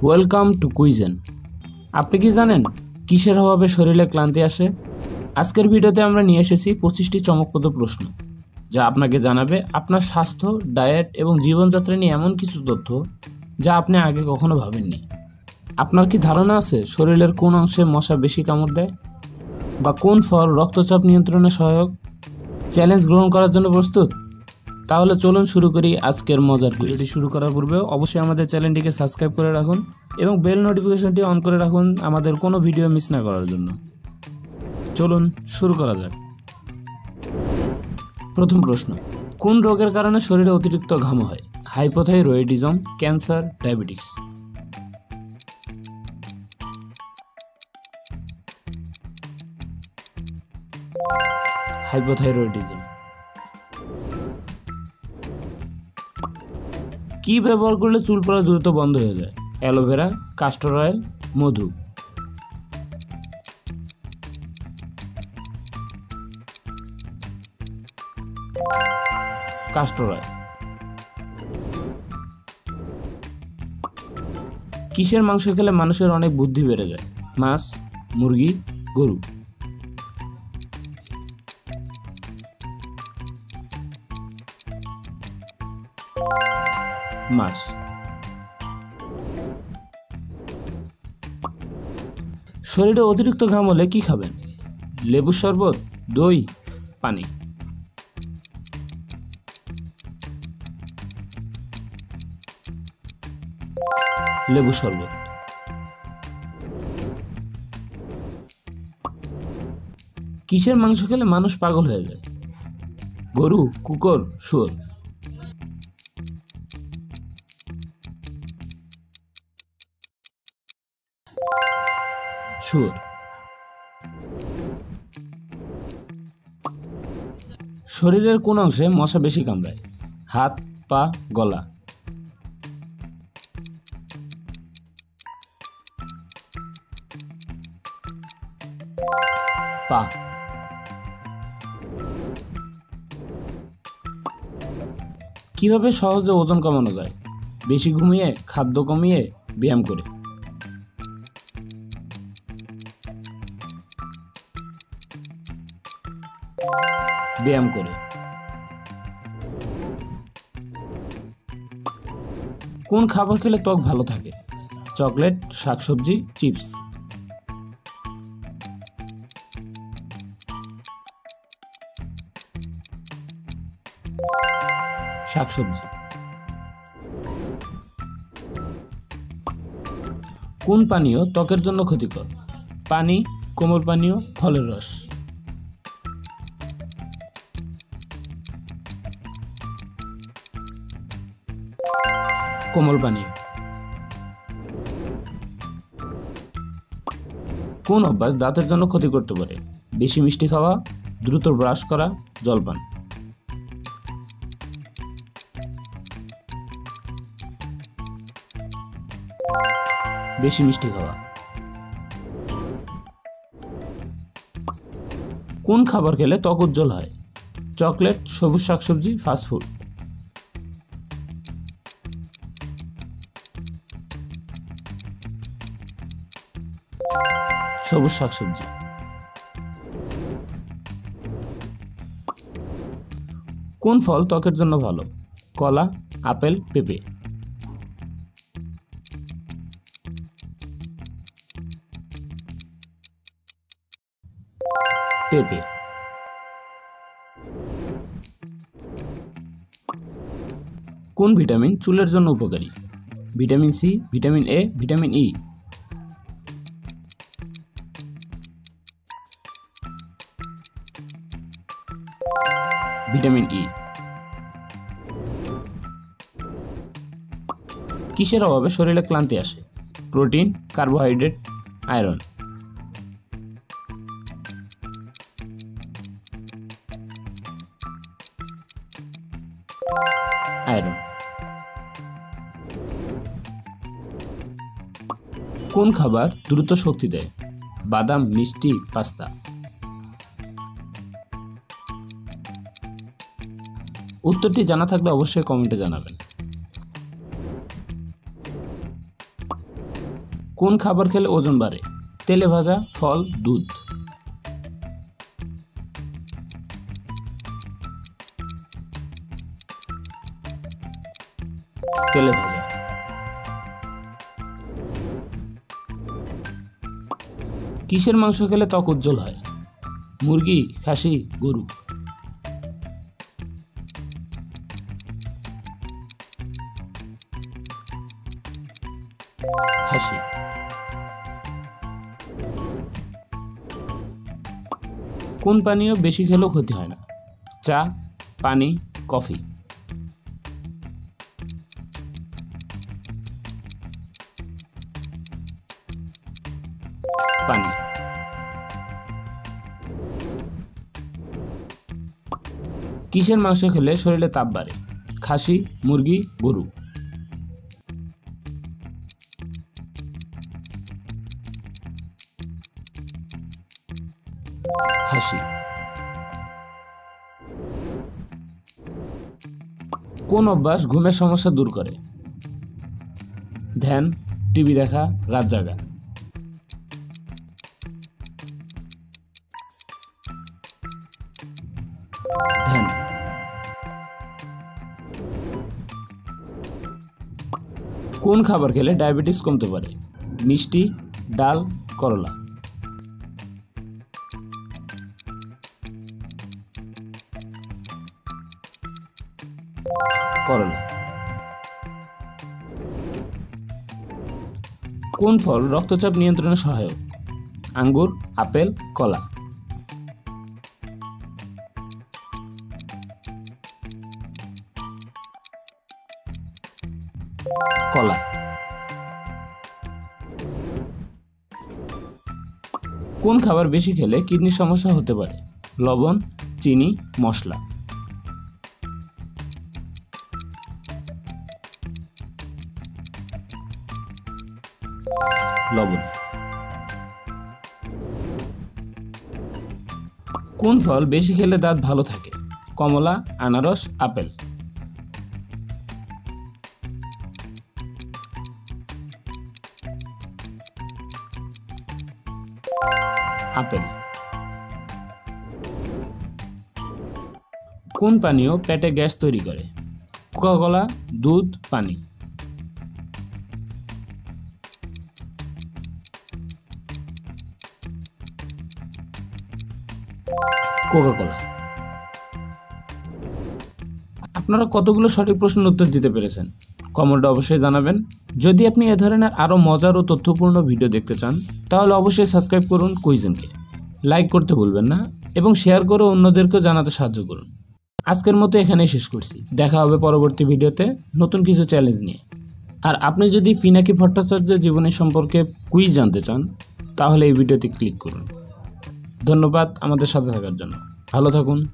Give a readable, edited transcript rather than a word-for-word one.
Welcome to কুইজেন। আপনি কি জানেন কিসের অভাবে শরীরে ক্লান্তি আসে? আজকের ভিডিওতে আমরা নিয়ে এসেছি 25টি চমকপ্রদ প্রশ্ন, যা আপনাকে জানাবে আপনার স্বাস্থ্য, ডায়েট এবং জীবনযাত্রা নিয়ে এমন কিছু তথ্য যা আপনি আগে কখনো ভাবেননি। আপনার কি ধারণা আছে শরীরের কোন অংশে মশা বেশি কামড় দেয়, বা কোন ফল রক্তচাপ নিয়ন্ত্রণে সহায়ক? চ্যালেঞ্জ গ্রহণ করার জন্য প্রস্তুত? তাহলে চলুন শুরু করি আজকের মজার ভিডিওটি। শুরু করার পূর্বে অবশ্যই আমাদের চ্যানেলটিকে সাবস্ক্রাইব করে রাখুন এবং বেল নোটিফিকেশনটি অন করে রাখুন আমাদের কোনো ভিডিও মিস না করার জন্য। চলুন শুরু করা যাক। প্রথম প্রশ্ন, কোন রোগের কারণে শরীরে অতিরিক্ত ঘাম হয়? Hypothyroidism, cancer, diabetes? হাইপোথাইরয়েডিজম। কি ব্যবহার করলে চুল পড়া দ্রুত বন্ধ হয়ে যায়? অ্যালোভেরা, কাস্টর অয়েল, মধু? Castor oil. কিসের মাংস খেলে মানুষের অনেক বুদ্ধি বেড়ে যায়? মাছ, মুরগি, গরু? মাছ। শরীরে অতিরিক্ত ঘাম হলে কি খাবেন? লেবুর শরবত, দই, পানি? লেবু শরবত। কিসের মাংস খেলে মানুষ পাগল হয়ে যায়? গরু, কুকুর, শুয়োর? শুয়োর। শরীরের কোন অংশে মশা বেশি কামড়ায়? হাত, পা, গলা? পা। কিভাবে সহজে ওজন কমানো যায়? বেশি ঘুমিয়ে, খাদ্য কমিয়ে, ব্যায়াম করে? ব্যায়াম করে। কোন খাবার খেলে ত্বক ভালো থাকে? চকলেট, শাকসবজি, চিপস? শাকসবজি। কোন পানীয় ত্বকের জন্য ক্ষতিকর? পানি, কোমল পানীয়, ফলের রস? কোমল পানীয়। কোন অভ্যাস দাঁতের জন্য ক্ষতি করতে পারে? বেশি মিষ্টি খাওয়া, দ্রুত ব্রাশ করা, জলপান? বেশি মিষ্টি খাওয়া। কোন খাবার খেলে ত্বক উজ্জ্বল হয়? চকলেট, সবুজ শাকসবজি, ফাস্টফুড? সবুজ শাকসবজি। কোন ফল ত্বকের জন্য ভালো? কলা, আপেল, পেঁপে? পেঁপে। কোন ভিটামিন চুলের জন্য উপকারী? Vitamin C, vitamin A, vitamin E? Vitamin E. কিসের অভাবে শরীরে ক্লান্তি আসে? Protein, carbohydrate, iron? আয়রন। কোন খাবার দ্রুত শক্তি দেয়? বাদাম, মিষ্টি, পাস্তা? উত্তরটি জানা থাকলে অবশ্যই কমেন্টে জানাবেন। কোন খাবার খেলে ওজন বাড়ে? তেলে ভাজা, ফল, দুধ। তেলে ভাজা। কিসের মাংস খেলে ত্বক উজ্জ্বল হয়? মুরগি, খাসি, গরু। খাসি। কোন পানীয় বেশি খেলেও ক্ষতি হয় না? চা, পানি, কফি। পানি। কিসের মাংস খেলে শরীরে তাপ বাড়ে? খাসি, মুরগি, গরু। খাসি। কোন অভ্যাস ঘুমের সমস্যা দূর করে? ধ্যান, টিভি দেখা, রাত জাগা। ধ্যান। কোন খাবার খেলে ডায়াবেটিস কমতে পারে? মিষ্টি, ডাল, করলা। করলা। কোন ফল রক্তচাপ নিয়ন্ত্রণে সহায়ক? আঙ্গুর, আপেল, কলা। কলা। কোন খাবার বেশি খেলে কিডনির সমস্যা হতে পারে? লবণ, চিনি, মশলা। লবণ। কোন ফল বেশি খেলে দাঁত ভালো থাকে? কমলা, আনারস, আপেল। আপেল। কোন পানীয় পেটে গ্যাস তৈরি করে? কোকা-কোলা, দুধ, পানি। কোকা-কোলা। আপনারা কতগুলো সঠিক প্রশ্নের উত্তর দিতে পেরেছেন? কমেন্টে অবশ্যই জানাবেন। যদি আপনি এ ধরনের আরও মজার ও তথ্যপূর্ণ ভিডিও দেখতে চান তাহলে অবশ্যই সাবস্ক্রাইব করুন কুইজেনকে। লাইক করতে ভুলবেন না এবং শেয়ার করে অন্যদেরকেও জানাতে সাহায্য করুন। আজকের মতো এখানেই শেষ করছি। দেখা হবে পরবর্তী ভিডিওতে নতুন কিছু চ্যালেঞ্জ নিয়ে। আর আপনি যদি পিনাকি ভট্টাচার্যের জীবনী সম্পর্কে কুইজ জানতে চান তাহলে এই ভিডিওতে ক্লিক করুন। ধন্যবাদ আমাদের সাথে থাকার জন্য। ভালো থাকুন।